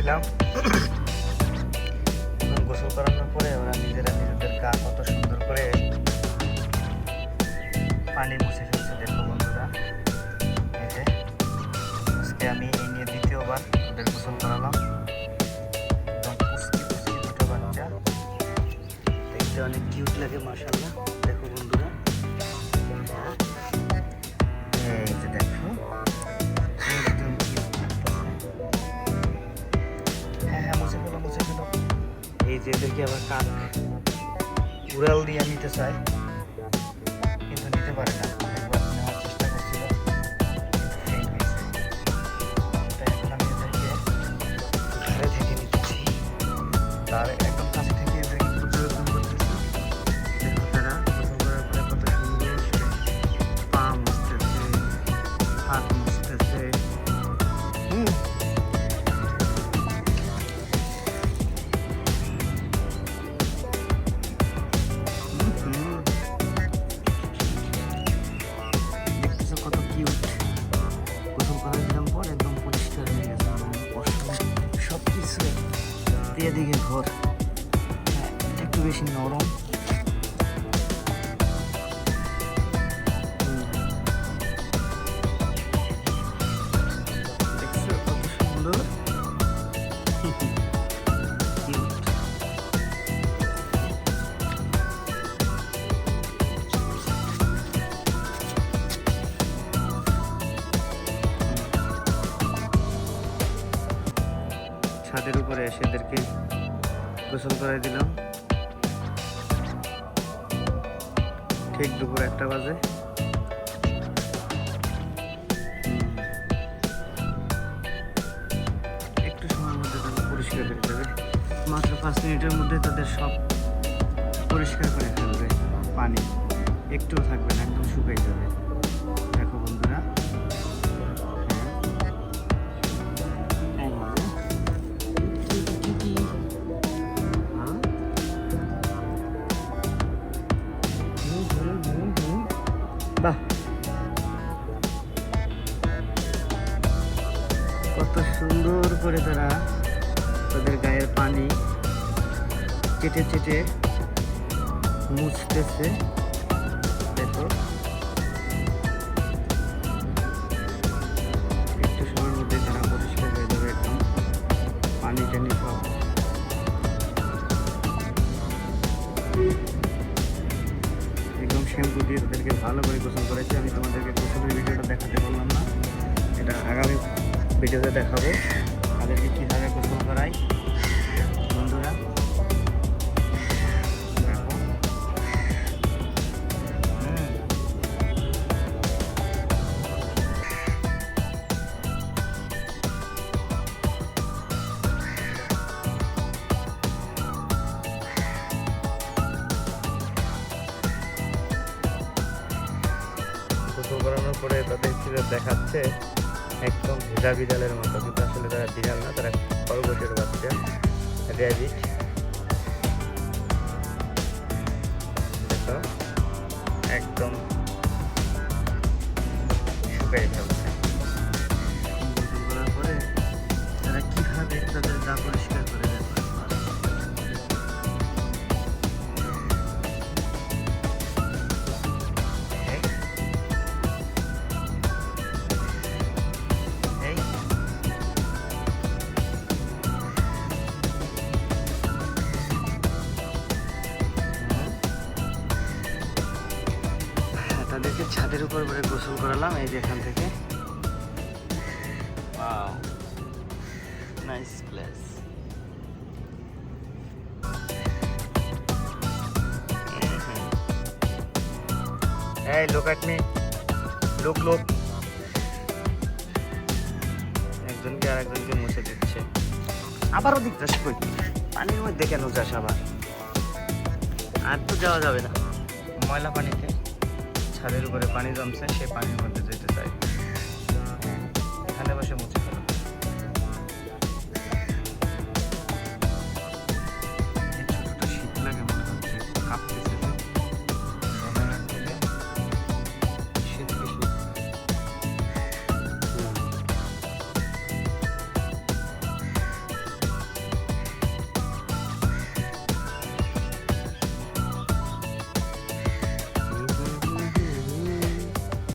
দিলাম। গোসল করানোর পরে ওরা নিজেদের গা কত সুন্দর করে পানি মুছে ফেলছে। দেখো বন্ধুরা, এই যে আজকে আমি এই নিয়ে দ্বিতীয়বার ওদের গোসল করালাম। একদম পুচকি পুচকি দুটো বাচ্চা, দেখতে অনেক কিউট লাগে মাশাআল্লাহ। দেখো বন্ধুরা, এই যে দেখো একদম কিউট লাগতেছে। হ্যাঁ, মুছে ফেলো মুছে ফেলো। এই যে এদেরকে আবার কাক উড়াল দিয়ে নিতে চায়, কিন্তু নিতে পারে না। একবার নেওয়ার চেষ্টা করছিল, ফেল হয়েছে। তাই এখন আমি এদেরকে ঘরে থেকে নিতেছি, তার একদম কাছে থেকে এদেরকে পর্যবেক্ষণ করতেছি। দেখো তারা গোসল করার পরে কত সুন্দর পা মুছতেছে, হাত মুছতেছে। দেখতেছো কত কিউট। গোসল করার দিলাম পর একদম পরিষ্কার হয়ে গেছে, সব কিছু দিয়ে দিকে ঘর। হ্যাঁ, এটা একটু বেশি নরম। দেখছো কত সুন্দর কিউট। ছাদের উপরে এসে এদেরকে গোসল করাই দিলাম। ঠিক দুপুর 1টা বাজে। একটু সময়ের মধ্যে তারা পরিষ্কার করে দেবে, মাত্র 5 মিনিটের মধ্যে তাদের সব পরিষ্কার করে ফেলবে। পানি একটুও থাকবে না, একদম শুকিয়ে যাবে। দেখো বন্ধুরা, বাহ, কত সুন্দর করে তারা তাদের গায়ের পানি চেটে চেটে মুছতেছে। দেখো একটু সময়ের মধ্যে তারা পরিষ্কার হয়ে যাবে, একদম পানি টানি সব। একদম শ্যাম্পু দিয়ে তাদেরকে ভালো করে গোসল করেছি। আমি তোমাদেরকে গোসলের ভিডিওটা দেখাতে পারলাম না, এটা আগামী ভিডিওতে দেখাবো তাদেরকে কীভাবে গোসল করাই। বন্ধুরা দেখো, গোসল করানোর পরে তাদের দেখাচ্ছে একদম ভেজা বিড়ালের মতো, কিন্তু আসলে তারা বিড়াল না, তারা খরগোশের বাচ্চা, র্যাবিট। দেখো একদম শুকাই ফেলছে। গোসল করার পরে তারা কীভাবে তাদের গা পরিষ্কার করে দেয়। তাদেরকে ছাদের উপর করে গোসল করালাম, এই যে এখান থেকে। Wow, nice place. এই লোক আপনি লোক লোক একজনকে আর একজনকে মুছে দিচ্ছে। আবারও দিকটা কই পানির মধ্যে কেন যাস আবার? আর তো যাওয়া যাবে না, ময়লা পানিতে। ছাদের উপরে পানি জমছে, সে পানির মধ্যে